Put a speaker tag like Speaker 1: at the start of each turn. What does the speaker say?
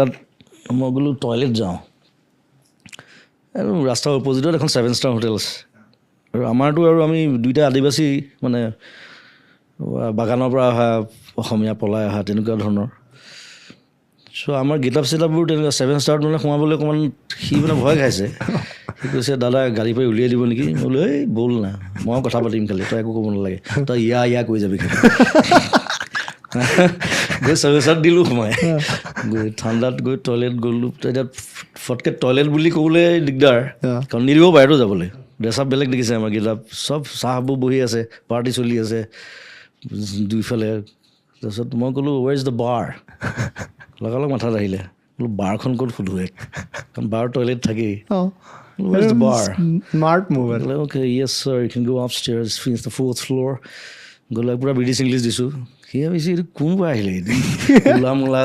Speaker 1: তাত মই গ'লোঁ টয়লেট যাওঁ আৰু ৰাস্তাৰ অপজিটত এখন 7-star হোটেল আছে আৰু আমাৰতো আৰু আমি দুইটা আদিবাসী মানে বাগানৰ পৰা অহা অসমীয়া পলাই অহা তেনেকুৱা ধৰণৰ চ' আমাৰ গেটআপ চেটআপবোৰ তেনেকুৱা 7-star মানে সোমাবলৈ অকণমান সি মানে ভয় খাইছে সি কৈছে দাদা গাড়ী পৰা উলিয়াই দিব নেকি মই বোলো এই ব'ল না মই কথা পাতিম খালি তই একো ক'ব নালাগে তই ইয়া কৈ যাবি খালি গৈ 7-star দিলোঁ সোমাই গৈ ঠাণ্ডাত গৈ টয়লেট গ'লোঁ এতিয়া ফটকৈ টয়লেট বুলি ক'বলৈ দিগদাৰ কাৰণ নিদিব বাহিৰতো যাবলৈ ড্ৰেছ আপ বেলেগ দেখিছে আমাৰ গেটআপ চব চাহবোৰ বহি আছে পাৰ্টি চলি আছে দুইফালে তাৰপিছত মই ক'লোঁ ৱেৰ ইজ দ্য বাৰ লগালগ মাথাত আহিলে বোলো বাৰখন ক'ত সোধো কাৰণ বাৰ টয়লেট থাকেই where is the bar
Speaker 2: smart move
Speaker 1: okay yes sir you can go upstairs finish the 4th floor গ'লে পূৰা ব্ৰিটিছ ইংলিছ দিছোঁ সি ভাবিছে এইটো কোনোবা আহিলে কোলা মোলা